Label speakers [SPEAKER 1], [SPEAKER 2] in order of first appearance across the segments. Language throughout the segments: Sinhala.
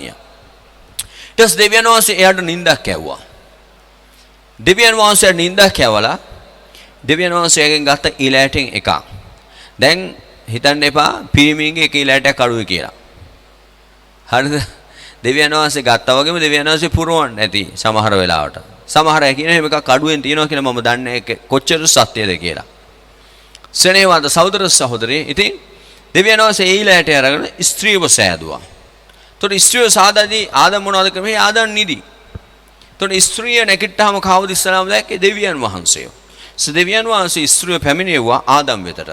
[SPEAKER 1] ඊට පස්සේ දෙවියන් වහන්සේ එයාට නින්දක් ඇව්වා. දෙවියන් වහන්සේට නින්දක් ඇවලා දෙවියන් වහන්සේගෙන් ගත්ත ඊළෑටෙන් එකක්. දැන් හිතන්න එපා පිරිමින්ගේ එක ඊළෑටයක් අඩුයි කියලා. හරිද? දෙවියන් වහන්සේ ගත්තා වගේම දෙවියන් වහන්සේ පුරවන්නේ නැති සමහර වෙලාවට. සමහර අය කියන මේක කඩුවෙන් තියෙනවා කියලා මම දන්නේ කොච්චර සත්‍යද කියලා. සෙනෙහවන්ත සහෝදර සහෝදරී ඉතින් දෙවියන් වහන්සේ ඊළෑට අරගෙන ස්ත්‍රීව සෑදුවා. එතකොට ස්ත්‍රීව සාදාදී ආදම් මොනවද කරන්නේ? ආදම් නිදි. එතකොට ස්ත්‍රිය නැගිට්ටාම කවුද ඉස්සලාම දැක්කේ? දෙවියන් වහන්සේව. දෙවියන් වහන්සේ ස්ත්‍රිය පැමිණෙව්වා ආදම් වෙතට.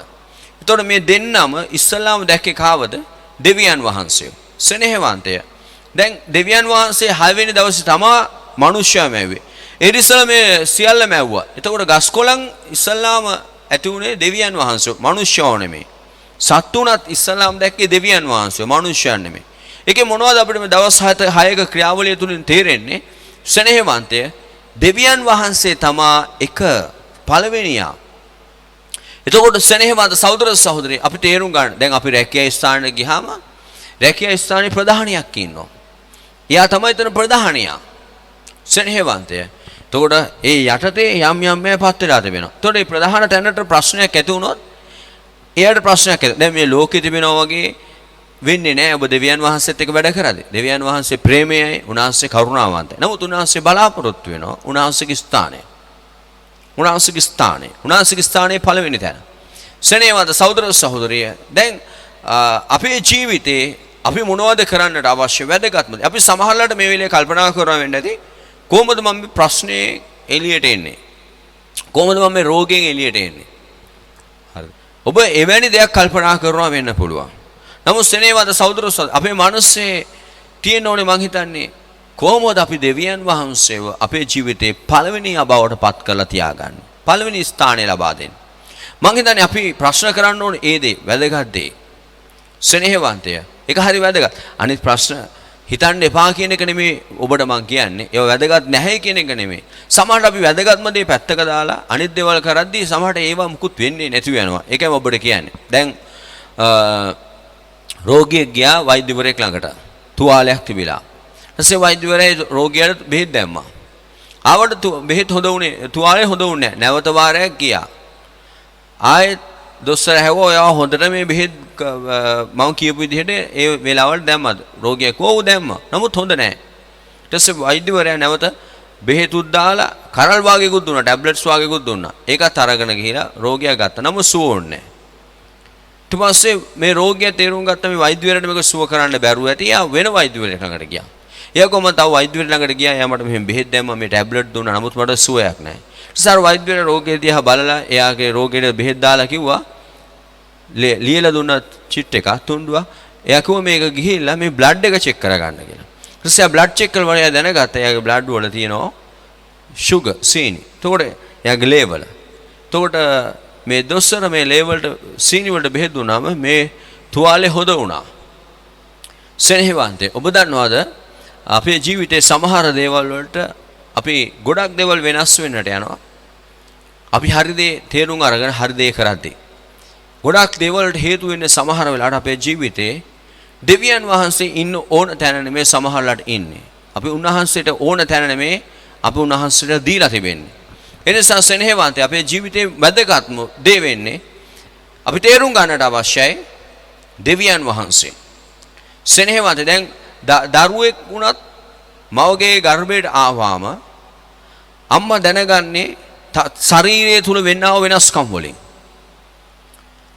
[SPEAKER 1] එතකොට මේ දෙන්නම ඉස්සලාම දැක්කේ කවද? දෙවියන් වහන්සේව. සෙනෙහවන්තය. දැන් දෙවියන් වහන්සේ 6 වෙනි දවසේ තමා මිනිස්සයා මැව්වේ. ඒ ඉස්සලා මේ සියල්ල මැව්වා. එතකොට ගස්කොලන් ඉස්සලාම ඇති උනේ දෙවියන් වහන්සේ, මිනිස්සයෝ නෙමෙයි. සත්තුණත් ඉස්සලාම දැක්කේ දෙවියන් වහන්සේ, මිනිස්සයන් නෙමෙයි. ඒකේ මොනවද අපිට මේ දවස් 6ක ක්‍රියාවලිය තුලින් තේරෙන්නේ? සෙනෙහවන්තය දෙවියන් වහන්සේ තමා එක පළවෙනියා. එතකොට සෙනෙහවන්ත සහෝදර සහෝදරී අපි තේරුම් ගන්න. දැන් අපි රැකියා ස්ථානට ගියාම රැකියා ස්ථානයේ ප්‍රධානියක් ඉන්නවා. එයා තමයි එතන ප්‍රධානියා. සෙනෙහවන්තය. එතකොට ඒ යටතේ යම් යම් මේපත් වෙලා තිබෙනවා. එතකොට මේ ප්‍රධාන තැනට ප්‍රශ්නයක් ඇති වුණොත් එයාට ප්‍රශ්නයක් ඇති. දැන් මේ ලෝකෙ තිබෙනවා වගේ වෙන්නේ නැහැ. ඔබ දෙවියන් වහන්සේත් එක්ක වැඩ කරද්දී. දෙවියන් වහන්සේ ප්‍රේමයයි, උන්වහන්සේ කරුණාවන්තයි. නමුත් උන්වහන්සේ බලාපොරොත්තු වෙනවා උන්වහන්සේගේ ස්ථානය. උන්වහන්සේගේ ස්ථානයේ පළවෙනි තැන. සෙනෙහවන්ත සහෝදර සහෝදරිය දැන් අපේ ජීවිතේ අපි මොනවද කරන්නට අවශ්‍ය වැදගත්ම දේ? අපි සමහරවිට මේ වෙලේ කල්පනා කරනවා වෙන්න ඇති. කොහොමද මම මේ ප්‍රශ්නේ එළියට එන්නේ? කොහොමද මම මේ රෝගයෙන් එළියට එන්නේ? හරිද? ඔබ එවැනි දෙයක් කල්පනා කරනවා වෙන්න පුළුවන්. නමුත් සෙනෙහවන්ත සහෝදර සහෝදරී අපේ මනසේ තියෙන ඕනේ මං හිතන්නේ කොහොමද අපි දෙවියන් වහන්සේව අපේ ජීවිතේ පළවෙනි අබවට පත් කරලා තියාගන්නේ? පළවෙනි ස්ථානය ලබා දෙන්න. මං හිතන්නේ අපි ප්‍රශ්න කරන්න ඕනේ ඒ දේ වැදගත් දේ. සෙනෙහවන්තය ඒක හරි වැදගත්. අනිත් ප්‍රශ්න හිතන්න එපා කියන එක නෙමෙයි ඔබට මං කියන්නේ. ඒව වැදගත් නැහැ කියන එක නෙමෙයි. සමහරවිට අපි වැදගත්ම දේ පැත්තක දාලා අනිත් දේවල් කරද්දී සමහරට ඒවා මුකුත් වෙන්නේ නැති වෙනවා. ඒකයි ඔබට කියන්නේ. දැන් රෝගියෙක් ගියා වෛද්‍යවරයෙක් ළඟට. තුවාලයක් තිබිලා. ඊපස්සේ වෛද්‍යවරයා රෝගියාට බෙහෙත් දැම්මා. ආවට බෙහෙත් හොඳ වුණේ තුවාලේ හොඳ වුණේ නැහැ. නැවත වාරයක් ගියා. ආයෙත් දොස්තර හැවුවා ඔයා හොඳට මේ බෙහෙත් මම කියපු විදිහට ඒ වෙලාවල් දැම්මද? රෝගියා කොහොම දැම්මා. නමුත් හොඳ නැහැ. ඊට පස්සේ වෛද්‍යවරයා නැවත බෙහෙතුත් දාලා කරල් වාගේකුත් දුන්නා, ටැබ්ලට්ස් වාගේකුත් දුන්නා. ඒකත් අරගෙන ගිහිලා රෝගියා ගත්තා. නමුත් සුව වුණේ නැහැ. ඊට පස්සේ මේ රෝගියා තේරුම් ගත්තා මේ වෛද්‍යවරයාට මේක සුව කරන්න බැරුව ඇති. එයා වෙන වෛද්‍යවරයෙක් ළඟට ගියා. එයා කොහොමද තව වෛද්‍යවරයෙක් ළඟට ගියා. එයා මට මෙහෙම බෙහෙත් දැම්මා, මේ ටැබ්ලට් දුන්නා. නමුත් මට සුවයක් නැහැ. ඊට පස්සේ වෛද්‍යවරයා රෝගියා දිහා බලලා එයාගේ රෝගයට බෙහෙත් දාලා කිව්වා ලියලා දුන්න චිට් එකක් තුන්ඩුවා. එයා කිව්වා මේක ගිහිල්ලා මේ බ්ලඩ් එක චෙක් කරගන්න කියලා. ඊට පස්සේ බ්ලඩ් චෙක් කරලා එයා දැනගත්තා එයාගේ බ්ලඩ් වල තියෙනවා sugar සීනි. එතකොට එයාගේ ලේවල. එතකොට මේ දොස්තර මේ ලේවලට සීනි වලට බෙහෙත් දුන්නාම මේ තුවාලේ හොද වුණා. සෙනෙහවන්තේ ඔබ දන්නවද අපේ ජීවිතේ සමහර දේවල් වලට අපි ගොඩක් දේවල් වෙනස් වෙන්නට යනවා. අපි හරි දේ තේරුම් අරගෙන හරි දේ කරද්දී ගොඩක් දේවල් වලට හේතු වෙන්නේ සමහර වෙලාවට අපේ ජීවිතේ දෙවියන් වහන්සේ ඉන්න ඕන තැන නෙමෙයි සමහරලාට ඉන්නේ. අපි උන්වහන්සේට ඕන තැන නෙමෙයි අපි උන්වහන්සේට දීලා තිබෙන්නේ. ඒ නිසා සෙනෙහවන්තේ අපේ ජීවිතේ වැදගත්ම දේ වෙන්නේ අපි තේරුම් ගන්නට අවශ්‍යයි දෙවියන් වහන්සේ. සෙනෙහවන්තේ දැන් දරුවෙක් වුණත් මවගේ ගර්භයට ආවම අම්මා දැනගන්නේ ශරීරය තුල වෙන්නව වෙනස්කම් වලින්.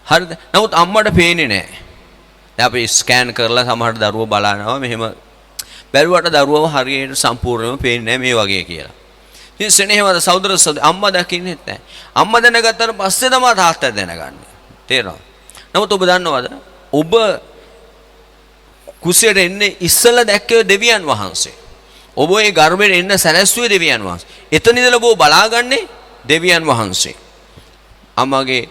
[SPEAKER 1] හරිද? නමුත් අම්මට පේන්නේ නැහැ. දැන් අපි ස්කෑන් කරලා සමහර දරුවෝ බලනවා මෙහෙම බැලුවට දරුවව හරියට සම්පූර්ණයෙන්ම පේන්නේ නැහැ මේ වගේ කියලා. ඉතින් සෙනෙහවන්ත සහෝදර සහෝදරි අම්මා දකින්නෙත් නැහැ. අම්මා දැනගත්තාට පස්සේ තමයි තාත්තා දැනගන්නේ. තේරෙනවද? නමුත් ඔබ දන්නවද? ඔබ කුසයට එන්නේ ඉස්සෙල්ලා දැක්කේ දෙවියන් වහන්සේ. ඔබ ඒ ගර්භයෙන් එන්න සැලැස්සුවේ දෙවියන් වහන්සේ. එතන ඉඳලා ඔබ බලාගන්නේ දෙවියන් වහන්සේ. අම්මගේ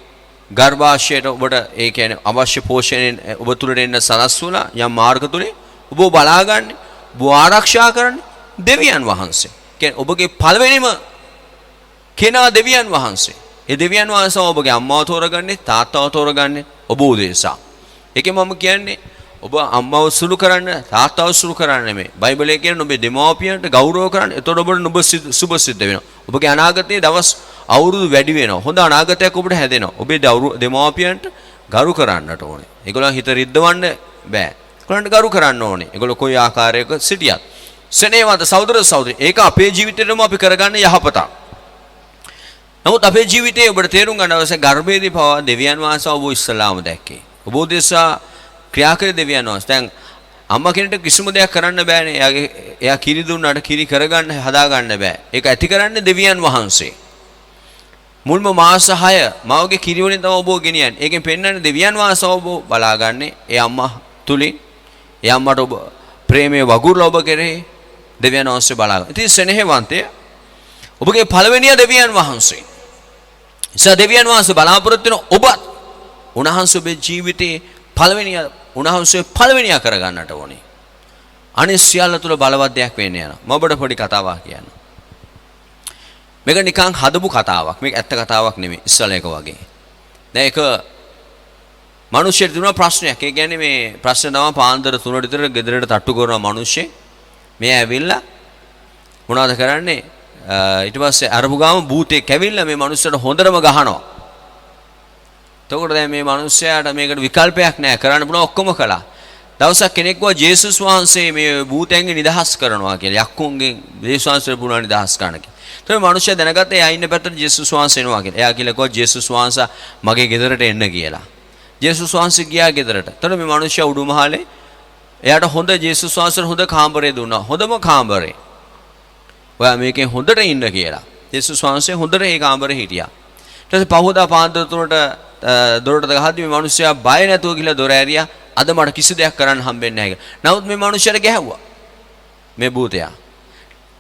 [SPEAKER 1] ගර්භාෂයට ඔබට ඒ කියන්නේ අවශ්‍ය පෝෂණයෙන් ඔබ තුලට එන්න සලස්වලා යම් මාර්ග තුලින් ඔබ බලාගන්නේ ඔබ ආරක්ෂා කරන්නේ දෙවියන් වහන්සේ. කියන්නේ ඔබගේ පළවෙනිම කෙනා දෙවියන් වහන්සේ. ඒ දෙවියන් වහන්සේ ඔබගේ අම්මාව තෝරගන්නේ තාත්තව තෝරගන්නේ ඔබ උදෙසා. ඒකෙන් මම කියන්නේ ඔබ අම්මව සුළු කරන්න තාත්තව සුළු කරන්න නෙමෙයි. බයිබලයේ කියන ඔබේ දෙමව්පියන්ට ගෞරව කරන්න. එතකොට ඔබට නුඹ සුබ සිද්ධ වෙනවා. ඔබගේ අනාගතයේ දවස් අවුරුදු වැඩි වෙනවා. හොඳ අනාගතයක් ඔබට හැදෙනවා. ඔබේ දෙමව්පියන්ට ගරු කරන්නට ඕනේ. ඒගොල්ලන් හිත රිද්දවන්න බෑ. ඒගොල්ලන්ට ගරු කරන්න ඕනේ. ඒගොල්ලෝ කොයි ආකාරයක සිටියත්. සෙනෙහවන්ත සහෝදර සහෝදරි, ඒක අපේ ජීවිතේටම අපි කරගන්න යහපතක්. නමුත් අපේ ජීවිතේ ඔබට තේරුම් ගන්න අවශ්‍ය ගර්භයේදී පවා දෙවියන් වහන්සේ ඔබ ඉස්සලාම දැක්කේ. ඔබ උදෙසා ක්‍රියාකරේ දෙවියන් වහන්සේ. දැන් අම්මා කෙනෙක්ට කිසිම දෙයක් කරන්න බෑනේ. එයා කිරි දුන්නාට කිරි කරගන්න හදාගන්න බෑ. ඒක ඇති කරන්නේ දෙවියන් වහන්සේ. මුල්ම මාස 6 මවගේ කිරි වලින් තමයි ඔබ ගෙනියන්නේ. ඒකෙන් පෙන්වන්නේ දෙවියන් වහන්සේ ඔබ බලාගන්නේ. ඒ අම්මා තුලින් ඒ අම්මට ඔබ ප්‍රේමයේ වගුරුලා ඔබ කෙරෙහි දෙවියන් වහන්සේ බලාගන්න. ඉතින් ස්නේහවන්තය ඔබගේ පළවෙනිය දෙවියන් වහන්සේ. ඉතින් දෙවියන් වහන්සේ බලාපොරොත්තු වෙන ඔබත් උන්වහන්සේ ඔබේ ජීවිතේ උන්වහන්සේ පළවෙනිය කරගන්නට ඕනේ. අනිත් සියල්ල තුල බලවත් දෙයක් වෙන්න යනවා. මම ඔබට පොඩි කතාවක් කියන්න. මේක නිකන් හදපු කතාවක්. මේක ඇත්ත කතාවක් නෙමෙයි. ඉස්සල එක වගේ. දැන් ඒක මිනිස්සුන්ට දුන ප්‍රශ්නයක්. ඒ කියන්නේ මේ ප්‍රශ්න තමයි පාන්දර 3 විතර ගෙදරට තට්ටු කරන මිනිස්සේ මේ ඇවිල්ලා මොනවද කරන්නේ? ඊට පස්සේ අරපු ගාම භූතෙක් ඇවිල්ලා මේ මිනිස්සුන්ට හොඳටම ගහනවා. එතකොට දැන් මේ මිනිස්සයාට මේකට විකල්පයක් නැහැ. කරන්න පුළුවන් ඔක්කොම කළා. දවසක් කෙනෙක් කිව්වා ජේසුස් වහන්සේ මේ භූතයන්ගෙන් නිදහස් කරනවා කියලා. යක්කුන්ගෙන් ජේසුස් වහන්සේට පුළුවන් නිදහස් කරන්න කියලා. එතකොට මේ මිනිස්සයා දැනගත්තා එයා ඉන්න පැත්තට ජේසුස් වහන්සේ එනවා කියලා. එයා කියලා කිව්වා ජේසුස් වහන්සේ මගේ ගෙදරට එන්න කියලා. ජේසුස් වහන්සේ ගියා ගෙදරට. එතකොට මේ මිනිස්සයා උඩුමහලේ එයාට හොඳ ජේසුස් වහන්සේට හොඳ කාමරේ දුන්නා. හොඳම කාමරේ. ඔයා මේකෙන් හොඳට ඉන්න කියලා. ජේසුස් වහන්සේ හොඳට ඒ කාමරේ හිටියා. ඊට පස්සේ පහවදා පාන්දර 3ට දොරට ගහද්දි මේ මිනිස්සයා බය නැතුව කියලා දොර ඇරියා. අද මට කිසි දෙයක් කරන්න හම්බෙන්නේ නැහැ කියලා. නමුත් මේ මිනිස්සයාට ගැහුවා. මේ භූතයා.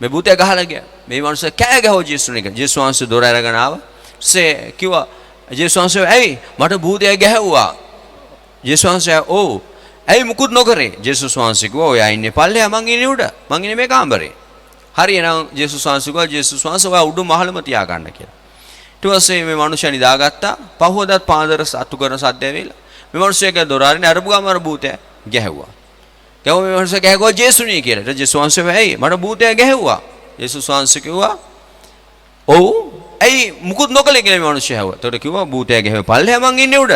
[SPEAKER 1] මේ භූතයා ගහලා ගියා. මේ මිනිස්සයා කෑ ගැහුවා ජේසුස්නික. ජේසුස් වහන්සේ දොර අරගෙන ආවා. ඊසේ කිව්වා ජේසුස් වහන්සේ ඇයි මට භූතයා ගැහුවා. ජේසුස් වහන්සේ ඔව්. ඇයි මුකුත් නොකරේ? ජේසුස් වහන්සේ කිව්වා ඔයා ඉන්නේ පල්ලෙහා මං ඉන්නේ උඩ. මං ඉන්නේ මේ කාමරේ. හරි එහෙනම් ජේසුස් වහන්සේ කිව්වා ජේසුස් වහන්සේ ඔයා උඩු මහලම තියාගන්න කියලා. ඊට පස්සේ මේ මිනිස්සයා නිදාගත්තා. පහවදාත් පාන්දර සතු කරන සද්ද ඇවිල්ලා. මේ මිනිස්සයාගේ දොර අරින්න අරපු ගාම අර භූතයා ගැහුවා. ගැහුවා මේ මිනිස්සයා ගැහුවා ජේසුණී කියලා. ඊට ජේසුස් වහන්සේ ඇයි මට භූතයා ගැහුවා. ජේසුස් වහන්සේ කිව්වා ඔව් ඇයි මුකුත් නොකලේ කියලා මේ මිනිස්සයා ඇහුවා. එතකොට කිව්වා භූතයා ගැහුවා පල්ලෙහා මං ඉන්නේ උඩ.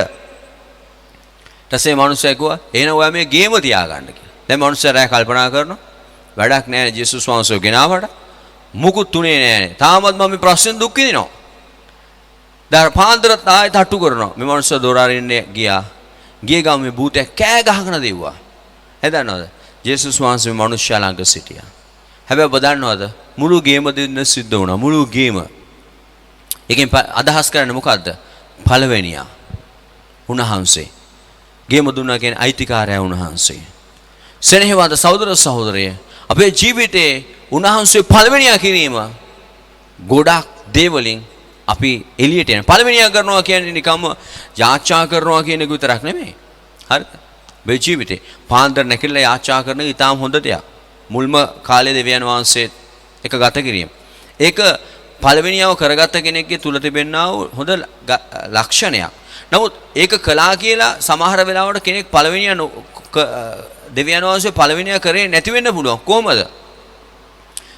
[SPEAKER 1] ඊටසේ මිනිස්සයා කිව්වා එහෙනම් ඔයා මේ ගේම තියාගන්න කියලා. දැන් මිනිස්සයා රෑ කල්පනා කරනවා වැඩක් නැහැ ජේසුස් වහන්සේ ගෙනාවට මුකුත් තුනේ නැහැ. තාමත් මම මේ ප්‍රශ්න දුක් විඳිනවා. දැන් පාන්දරත් ආයෙ තට්ටු කරනවා. මේ මිනිස්සයා දොර අරින්නේ ගියා. ගිය ගම මේ භූතයා කෑ ගහගෙන දෙව්වා. හදන්නවද? ජේසුස් වහන්සේ මේ මිනිස්සයා ළඟ සිටියා. හැබැයි ඔබ දන්නවද? මුළු ගේම දෙන්න සිද්ධ වුණා. මුළු ගේම. එකෙන් අදහස් කරන්නේ මොකද්ද? පළවෙනියා. උන්වහන්සේ. ගේම දුන්නා කියන්නේ අයිතිකාරයා උන්වහන්සේ. සෙනෙහවන්ත සහෝදර සහෝදරිය අපේ ජීවිතේ උන්වහන්සේ පළවෙනියා කිරීම ගොඩක් දේවලින් අපි එළියට යන පළවෙනියා කරනවා කියන්නේ නිකම්ම යාචා කරනවා කියන එක විතරක් නෙමෙයි. හරිද? මේ ජීවිතේ පාන්දර නැකිලා යාචා කරන එක ඉතාම හොඳ දෙයක්. මුල්ම කාලේ දෙවියන් වහන්සේ එක ගත කිරීම. ඒක පළවෙනියව කරගත්ත කෙනෙක්ගේ තුල තිබෙනා වූ හොඳ ලක්ෂණයක්. නමුත් ඒක කළා කියලා සමහර වෙලාවට කෙනෙක් පළවෙනිය දෙවියන් වහන්සේ පළවෙනිය කරේ නැති වෙන්න පුළුවන්. කොහොමද?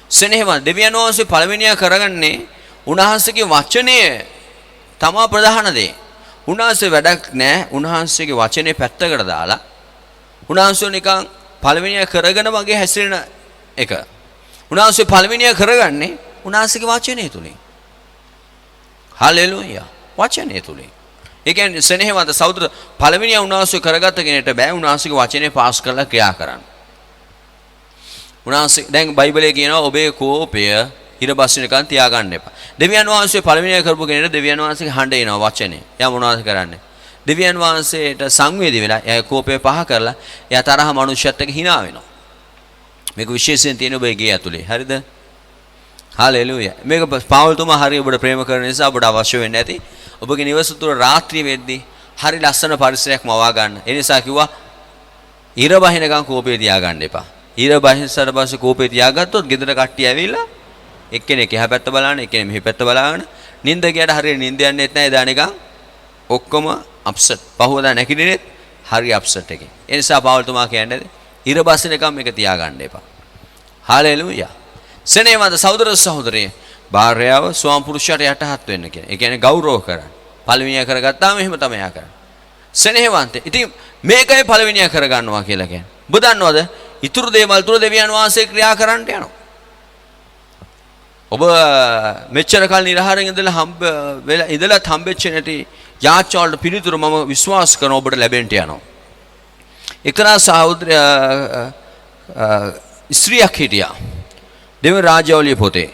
[SPEAKER 1] සෙනෙහවන්ත දෙවියන් වහන්සේ පළවෙනිය කරගන්නේ උන්වහන්සේගේ වචනය තමා ප්‍රධාන දේ. උන්වහන්සේ වැඩක් නැහැ. උන්වහන්සේගේ වචනේ පැත්තකට දාලා උන්වහන්සේ නිකන් පළවෙනිය කරගෙන වගේ හැසිරෙන එක. උන්වහන්සේ පළවෙනිය කරගන්නේ උන්වහන්සේගේ වචනේ තුලින්. හලෙලූයා. වචනේ තුලින්. ඒ කියන්නේ සෙනෙහවන්ත සහෝදර පළවෙනිය උන්වහන්සේ කරගත්ත කෙනෙක්ට බෑ උන්වහන්සේගේ වචනේ පාස් කරලා ක්‍රියා කරන්න. උන්වහන්සේ දැන් බයිබලයේ කියනවා ඔබේ කෝපය ඉර බස්සිනකන් තියාගන්න එපා. දෙවියන් වහන්සේ පළවෙනිය කරපු කෙනෙක්ට දෙවියන් වහන්සේගේ හඬ එනවා වචනේ. එයා මොනවද කරන්නේ? දෙවියන් වහන්සේට සංවේදී වෙලා එයා කෝපය පහ කරලා එයා තරහ මනුෂ්‍යත් එක්ක hina වෙනවා. මේක විශේෂයෙන් තියෙන ඔබේ ගේ ඇතුලේ. හරිද? හලෙලූයා. මේක පාවුල්තුමා හරිය ඔබට ප්‍රේම කරන නිසා ඔබට අවශ්‍ය වෙන්නේ නැති. ඔබගේ නිවස තුල රාත්‍රිය වෙද්දී හරි ලස්සන පරිසරයක් මවා ගන්න. ඒ නිසා කිව්වා ඉර බහිනකන් කෝපය තියාගන්න එපා. ඉර බහිනසට පස්සේ කෝපය තියාගත්තොත් ගෙදර කට්ටිය ඇවිල්ලා එක්කෙනෙක් එහා පැත්ත බලන්න එක්කෙනෙක් මෙහි පැත්ත බලන්න නිින්ද ගියට හරියට නිින්ද යන්නේත් නැහැ එදා නිකන් ඔක්කොම අප්සෙට් පහවදා නැගිටින්නෙත් හරි අප්සෙට් එකේ. ඒ නිසා පාවල්තුමා කියන්නේ ඉර බසිනකම් මේක තියාගන්න එපා. හාලෙලූයා. සෙනෙහවන්ත සහෝදර සහෝදරිය භාර්යාව ස්වාම පුරුෂයාට යටහත් වෙන්න කියන. ඒ කියන්නේ ගෞරව කරන්න. පළවෙනිය කරගත්තාම එහෙම තමයි යා කරන්නේ. සෙනෙහවන්ත. ඉතින් මේකයි පළවෙනිය කරගන්නවා කියලා කියන්නේ. ඔබ දන්නවද? ඊතුරු දේවල් තුර දෙවියන් වහන්සේ ක්‍රියා කරන්න යනවා. ඔබ මෙච්චර කල් නිරහරෙන් ඉඳලා හම්බෙච්ච නැති යාචාවලට පිළිතුරු මම විශ්වාස කරන ඔබට ලැබෙන්න යනවා. එක්තරා සහෝදර ස්ත්‍රියක් හිටියා. දෙවන රාජාවලිය පොතේ.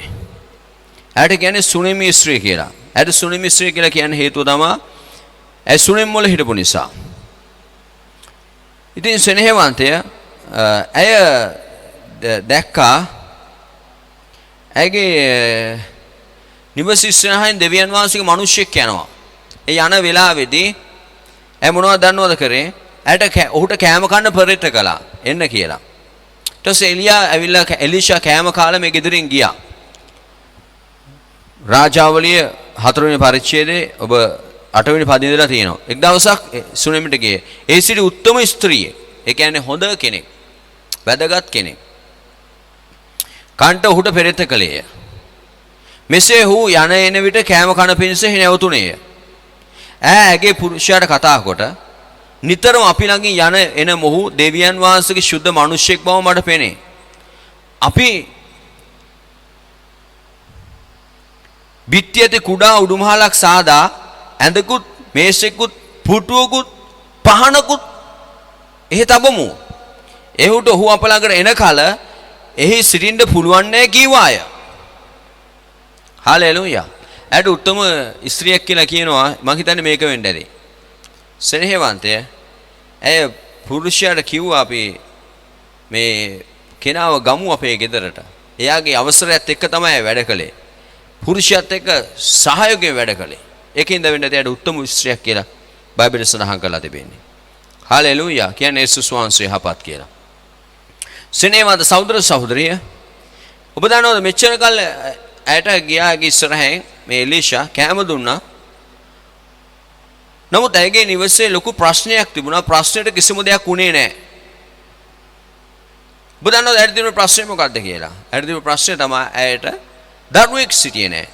[SPEAKER 1] ඇයට කියන්නේ සුනිමි ස්ත්‍රිය කියලා. ඇයට සුනිමි ස්ත්‍රිය කියලා කියන්නේ හේතුව තමයි ඇය සුනිම් වල හිටපු නිසා. ඉතින් සෙනෙහවන්තය ඇය දැක්කා ඇගේ නිවස ඉස්සරහින් දෙවියන් වහන්සේගේ මිනිස්සෙක් යනවා. ඒ යන වෙලාවේදී ඇය මොනවද දන්නවද කරේ? ඇයට ඔහුට කෑම කන්න පෙරෙට කළා එන්න කියලා. ඊට පස්සේ එලිෂා කෑම කාලා මේ ගෙදරින් ගියා. රාජාවලිය 4 වෙනි පරිච්ඡේදයේ ඔබ 8 වෙනි පදේ ඉඳලා තියෙනවා. එක් දවසක් සුනෙමිට ගියේ. ඒ සිටි උත්තම ස්ත්‍රිය. ඒ කියන්නේ හොඳ කෙනෙක්. වැදගත් කෙනෙක්. කන්ට ඔහුට පෙරෙත කළේය. මෙසේ ඔහු යන එන විට කෑම කන පිණිස නැවතුණේය. ඇගේ පුරුෂයාට කතා කොට නිතරම අපි ළඟින් යන එන මොහු දෙවියන් වහන්සේගේ සුද්ධ මිනිසෙක් බව මට පෙනේ. අපි බිත්තියේදී කුඩා උඩුමහලක් සාදා ඇඳකුත් මේසෙකුත් පුටුවකුත් පහනකුත් එහෙ තබමු. එහුට ඔහු අප ළඟට එන කල එහි සිටින්න පුළුවන් නැහැ කීවාය. හාලෙලූයා. ඇයට උත්තම ස්ත්‍රියක් කියලා කියනවා. මම හිතන්නේ මේක වෙන්න ඇති. සෙනෙහවන්තය ඇය පුරුෂයාට කිව්වා අපි මේ කෙනාව ගමු අපේ ගෙදරට. එයාගේ අවසරයත් එක්ක තමයි වැඩ කළේ. පුරුෂයාත් එක්ක සහයෝගයෙන් වැඩ කළේ. ඒකින්ද වෙන්න ඇයට උත්තම ස්ත්‍රියක් කියලා බයිබලයේ සඳහන් කරලා තිබෙන්නේ. හාලෙලූයා. කියන්නේ යේසුස් වහන්සේ යහපත් කියලා. සෙනෙහවන්ත සහෝදර සහෝදරිය ඔබ දන්නවද මෙච්චර කල් ඇයට ගියාගේ ඉස්සරහින් මේ එලිෂා කෑම දුන්නා. නමුත් ඇයගේ නිවසේ ලොකු ප්‍රශ්නයක් තිබුණා. ප්‍රශ්නෙට කිසිම දෙයක් වුණේ නැහැ. ඔබ දන්නවද ඇයට තිබුණ ප්‍රශ්නේ මොකක්ද කියලා? ඇයට තිබුණ ප්‍රශ්නේ තමයි ඇයට දරුවෙක් සිටියේ නැහැ.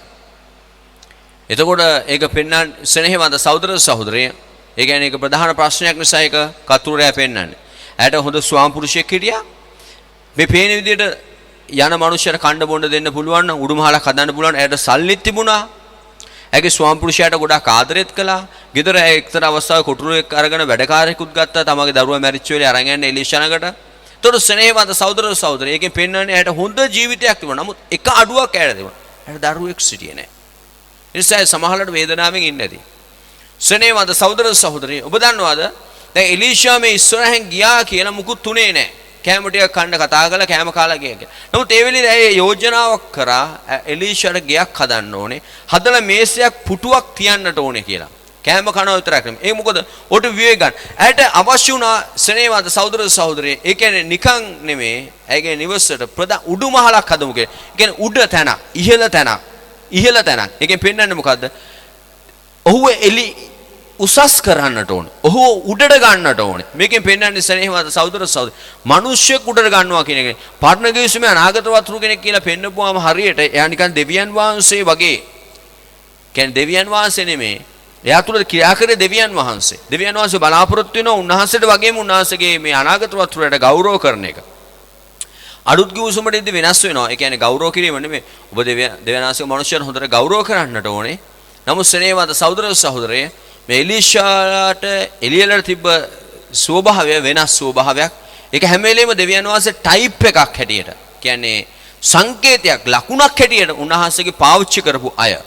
[SPEAKER 1] එතකොට ඒක පෙන්වන්න සෙනෙහවන්ත සහෝදර සහෝදරිය ඒ කියන්නේ ඒක ප්‍රධාන ප්‍රශ්නයක් නිසා ඒක කතුරයා පෙන්වන්නේ. ඇයට හොඳ ස්වාම පුරුෂයෙක් හිටියා. මේ පේන විදිහට යන මනුස්සයර කණ්ඩ බොණ්ඩ දෙන්න පුළුවන් නම් උඩුමහලක් හදන්න පුළුවන්. ඇයට සල්ලිත් තිබුණා. ඇගේ ස්වාම පුරුෂයාට ගොඩාක් ආදරෙත් කළා. ගෙදර එක්තරා අවස්ථාවක කොටුරුවෙක් අරගෙන වැඩකාරයෙකුත් ගත්තා. තමගේ දරුවා මැරිච්ච වෙලේ අරන් යන්න එලිෂා ළඟට. ඒතකොට සෙනෙහවන්ත සහෝදර සහෝදරිය ඒකෙන් පෙන්වන්නේ ඇයට හොඳ ජීවිතයක් තිබුණා. නමුත් එක අඩුවක් ඇයට තිබුණා. ඇයට දරුවෙක් සිටියේ නැහැ. ඒ නිසා සමහරවිට වේදනාවෙන් ඉන්නේ නැති. සෙනෙහවන්ත සහෝදර සහෝදරිය ඔබ දන්නවද? දැන් එලිෂා මේ ඉස්සරහින් ගියා කියලා මුකුත් තුනේ නැහැ. කෑම ටික කන්න කතා කරලා කෑම කාලා ගියා. නමුත් ඒ වෙලේ ඇය යෝජනාවක් කරා එලිෂාට ගයක් හදන්න ඕනේ. හදලා මේසයක් පුටුවක් තියන්නට ඕනේ කියලා. කෑම කනවා විතරක් නෙමෙයි. ඒ මොකද ඔට විවේක ගන්න. ඇයට අවශ්‍ය වුණා සෙනෙහවන්ත සහෝදර සහෝදරිය. ඒ කියන්නේ නිකන් නෙමෙයි. ඇයගේ නිවසට ප්‍රධාන උඩුමහලක් හදමු කියලා. ඒ කියන්නේ උඩ තැන, ඉහළ තැන, ඉහළ තැන. ඒකෙන් පෙන්වන්නේ මොකද්ද? ඔහුව උසස් කරන්නට ඕනේ. ඔහු උඩට ගන්නට ඕනේ. මේකෙන් පෙන්වන්නේ සෙනෙහවන්ත සහෝදර සහෝදරිය. මිනිස්සෙක් උඩට ගන්නවා කියන එක. පර්ණගේසුමේ අනාගත වතුරු කෙනෙක් කියලා පෙන්නපුවාම හරියට එයා නිකන් දෙවියන් වහන්සේ වගේ. කියන්නේ දෙවියන් වහන්සේ නෙමෙයි. එයා තුල ක්‍රියා කරේ දෙවියන් වහන්සේ. දෙවියන් වහන්සේ බලාපොරොත්තු වෙනවා උන්වහන්සේට වගේම උන්වහන්සේගේ මේ අනාගත වතුරට ගෞරව කරන එක. අලුත් කිව්සුමටදී වෙනස් වෙනවා. ඒ කියන්නේ ගෞරව කිරීම නෙමෙයි. ඔබ දෙවියන් වහන්සේගේ මනුෂ්‍යයන් හොඳට ගෞරව කරන්නට ඕනේ. නමුත් සෙනෙහවන්ත සහෝදර සහෝදරිය මේ එලිෂාට එළියලට තිබ්බ ස්වභාවය වෙනස් ස්වභාවයක්. ඒක හැම වෙලෙම දෙවියන් වහන්සේ ටයිප් එකක් හැටියට කියන්නේ සංකේතයක් ලකුණක් හැටියට උන්වහන්සේගේ පාවිච්චි කරපු අය.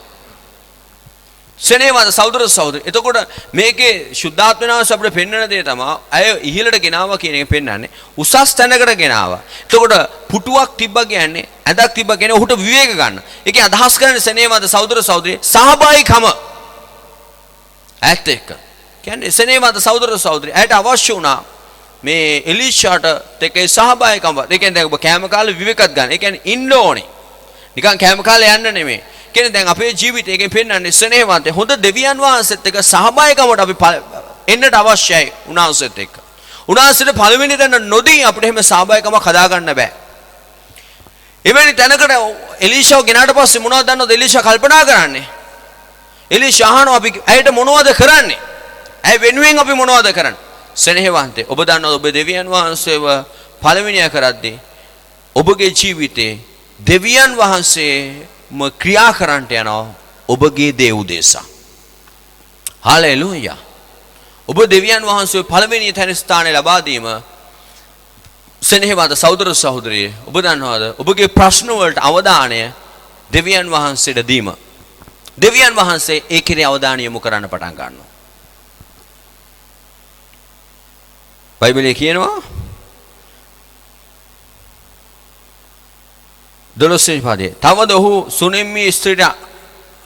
[SPEAKER 1] සෙනෙහවන්ත සහෝදර සහෝදරිය. එතකොට මේකේ සුද්ධාත්ම නාමස අපිට පෙන්වන දේ තමයි අය ඉහළට ගෙනාවා කියන එක පෙන්වන්නේ. උසස් තැනකට ගෙනාවා. එතකොට පුටුවක් තිබ්බා කියන්නේ ඇඳක් තිබ්බා කියන්නේ ඔහුට විවේක ගන්න. ඒකේ අදහස් කරන්නේ සෙනෙහවන්ත සහෝදර සහෝදරිය සහභාගීකම. ඇත්ත එක්ක. කියන්නේ සෙනෙහවන්ත සහෝදර සහෝදරිය ඇයට අවශ්‍ය වුණා මේ එලිෂාට දෙකේ සහභාගීකම. ඒ කියන්නේ දැන් ඔබ කෑම කාලේ විවේකත් ගන්න. ඒ කියන්නේ ඉන්න ඕනේ. නිකන් කෑම කාලේ යන්න නෙමෙයි. කියන්නේ දැන් අපේ ජීවිතේ එකෙන් පෙන්වන්නේ සෙනෙහවන්ත හොඳ දෙවියන් වහන්සේත් එක්ක සහභාගීකමට අපි එන්නට අවශ්‍යයි උන්වහන්සේත් එක්ක. උන්වහන්සේට පළවෙනි තැන නොදී අපිට එහෙම සහභාගීකමක් හදා ගන්න බෑ. එවැනි තැනකට එලීෂාව ගෙනාට පස්සේ මොනවද දන්නවද එලීෂා කල්පනා කරන්නේ? එලීෂා අහනවා අපි ඇයට මොනවද කරන්නේ? ඇය වෙනුවෙන් අපි මොනවද කරන්නේ? සෙනෙහවන්තේ ඔබ දන්නවද ඔබ දෙවියන් වහන්සේව පළවෙනිය කරද්දී ඔබගේ ජීවිතේ දෙවියන් වහන්සේම ක්‍රියා කරන්නට යනවා ඔබගේ දේ උදෙසා. හාලෙලූයා. ඔබ දෙවියන් වහන්සේ පළවෙනි තැන ස්ථානය ලබා දීම සෙනෙහවන්ත සහෝදර සහෝදරිය ඔබ දන්නවද ඔබගේ ප්‍රශ්න වලට අවධානය දෙවියන් වහන්සේට දීම. දෙවියන් වහන්සේ ඒ කෙරේ අවධානය යොමු කරන්න පටන් ගන්නවා. බයිබලයේ කියනවා 12 වෙනි පදයේ තවද ඔහු සුනෙම්මි ස්ත්‍රීට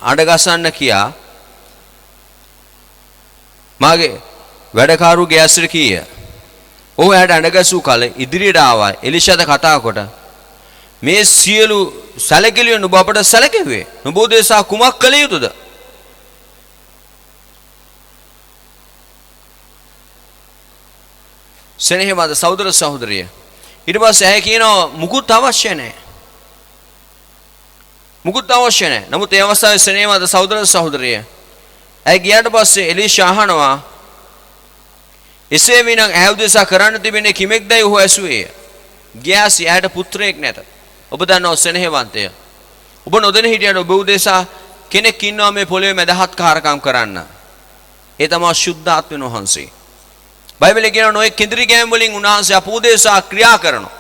[SPEAKER 1] අඬගසන්න කියා මාගේ වැඩකාරුගේ ඇසුර කීය. ඔහු එයාට අඬගසූ කල ඉදිරියට ආවා. එලිෂාද කතා කොට මේ සියලු සැලකිලිය නුඹ අපට සැලකෙව්වේ. නුඹ උදෙසා කුමක් කළ යුතුද? සෙනෙහවන්ත සහෝදර සහෝදරිය ඊට පස්සේ ඇය කියනවා මුකුත් අවශ්‍ය නැහැ. මුකුත් අවශ්‍ය නැහැ. නමුත් ඒ අවස්ථාවේ සෙනෙහවන්ත සහෝදර සහෝදරිය ඇය ගියාට පස්සේ එලීෂා අහනවා එසේ විනම් ඇය උදෙසා කරන්න තිබෙන්නේ කිමෙක්දයි ඔහු ඇසුවේය. ගියාසි ඇයට පුත්‍රයෙක් නැත. ඔබ දන්නව සෙනෙහවන්තය. ඔබ නොදැන හිටියට ඔබ උදෙසා කෙනෙක් ඉන්නවා මේ පොළවේ මැදහත් කාරකම් කරන්න. ඒ තමයි ශුද්ධාත්මන වහන්සේ. බයිබලයේ කියනවා නොයේ කෙඳිරි ගෑම් වලින් උන්වහන්සේ අප උදෙසා ක්‍රියා කරනවා.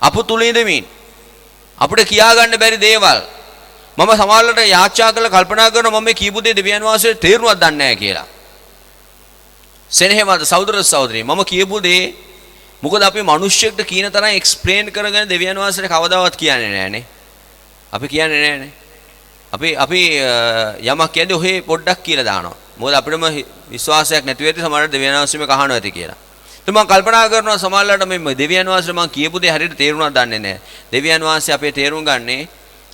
[SPEAKER 1] අප තුල ඉඳමින් අපිට කියා ගන්න බැරි දේවල් මම සමහරවිට යාචනා කරලා කල්පනා කරනවා මම මේ කියපු දේ දෙවියන් වහන්සේට තේරුණාද දන්නේ නැහැ කියලා. සෙනෙහවන්ත සහෝදර සහෝදරිය මම කියපු දේ මොකද අපි මිනිස්සෙක්ට කියන තරම් එක්ස්ප්ලেইন කරගෙන දෙවියන් වහන්සේට කවදාවත් කියන්නේ නැහනේ. අපි කියන්නේ නැහනේ. අපි යමක් කියන්නේ ඔහේ පොඩ්ඩක් කියලා දානවා. මොකද අපිටම විශ්වාසයක් නැති වෙද්දි සමහරවිට දෙවියන් වහන්සේ මේ කහනවා ඇති කියලා. ඉතින් මම කල්පනා කරනවා සමහරවිට මේ දෙවියන් වහන්සේට මම කියපු දේ හරියට තේරුණාද දන්නේ නැහැ. දෙවියන් වහන්සේ අපේ තේරුම් ගන්නේ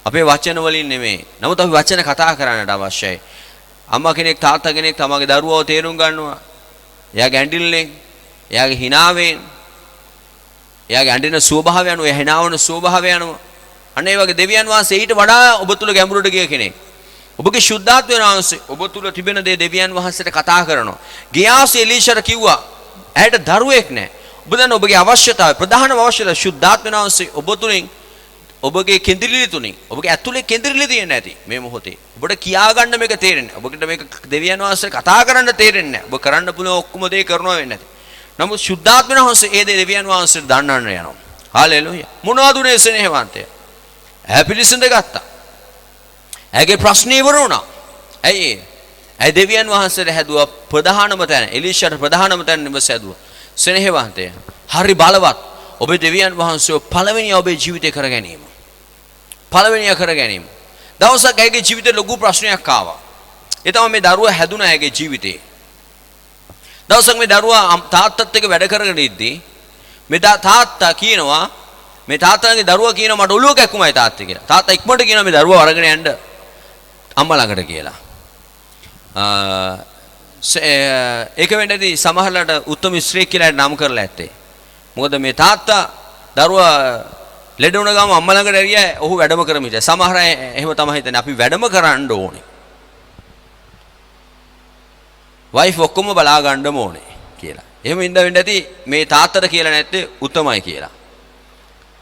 [SPEAKER 1] අපේ වචන වලින් නෙමෙයි. නමුත් අපි වචන කතා කරන්නට අවශ්‍යයි. අම්මා කෙනෙක් තාත්තා කෙනෙක් තමගේ දරුවව තේරුම් ගන්නවා. එයාගේ ඇඬිල්ලෙන්, එයාගේ හිනාවෙන්, එයාගේ ඇඬෙන ස්වභාවය අනුව, එයා හිනාවන ස්වභාවය අනුව. අන්න ඒ වගේ දෙවියන් වහන්සේ ඊට වඩා ඔබ තුල ගැඹුරට ගිය කෙනෙක්. ඔබගේ ශුද්ධාත්මය වහන්සේ ඔබ තුල තිබෙන දේ දෙවියන් වහන්සේට කතා කරනවා. ගියාස් එලීෂාට කිව්වා ඇයට දරුවෙක් නැහැ. ඔබ දන්න ඔබගේ අවශ්‍යතාවය ප්‍රධානම අවශ්‍යතාවය ශුද්ධාත්මය වහන්සේ ඔබ තුලින් ඔබගේ කෙඳිරිලි තුලින් ඔබගේ ඇතුලේ කෙඳිරිලි තියෙන නැති මේ මොහොතේ ඔබට කියා ගන්න මේක තේරෙන්නේ ඔබකට මේක දෙවියන් වහන්සේ කතා කරන්න තේරෙන්නේ නැහැ. ඔබ කරන්න පුළුවන් ඔක්කොම දේ කරනවා වෙන්නේ නැති. නමුත් ශුද්ධාත්මය වහන්සේ ඒ දේ දෙවියන් වහන්සේට දන්නන්න යනවා. හාලෙලූයා. මොනවද උනේ සෙනෙහවන්තය? ඇය පිළිසඳ ගත්තා. ඇගේ ප්‍රශ්නේ ඉවර වුණා. ඇයි දෙවියන් වහන්සේට හැදුවා ප්‍රධානම තැන. එලීෂාට ප්‍රධානම තැන නිවස හැදුවා. සෙනෙහවන්තය. හරි බලවත්. ඔබ දෙවියන් වහන්සේව පළවෙනිය ඔබේ ජීවිතේ කර ගැනීම. පළවෙනිය කර ගැනීම. දවසක් ඇගේ ජීවිතේ ලොකු ප්‍රශ්නයක් ආවා. ඒ තමයි මේ දරුවා හැදුන ඇගේ ජීවිතේ. දවසක් මේ දරුවා තාත්තත් එක්ක වැඩ කරගෙන ඉද්දී මේ තාත්තා කියනවා මේ තාත්තාගේ දරුවා කියනවා මට ඔළුව කැක්කුමයි තාත්තේ කියලා. තාත්තා ඉක්මනට කියනවා මේ දරුවා අරගෙන යන්න අම්මා ළඟට කියලා. ඒක වෙන්නේදී සමහරලාට උත්තම ස්ත්‍රී කියලා නම් කරලා ඇත්තේ. මොකද මේ තාත්තා දරුවා ලෙඩ වුණ ගම අම්මා ළඟට ඇරියා ඔහු වැඩම කරමින් ඉතින් සමහර අය එහෙම තමයි හිතන්නේ අපි වැඩම කරන්න ඕනේ. වයිෆ් ඔක්කොම බලා ගන්නම ඕනේ කියලා. එහෙම ඉඳ වෙන්න ඇති මේ තාත්තට කියලා නැත්තේ උත්තමයි කියලා.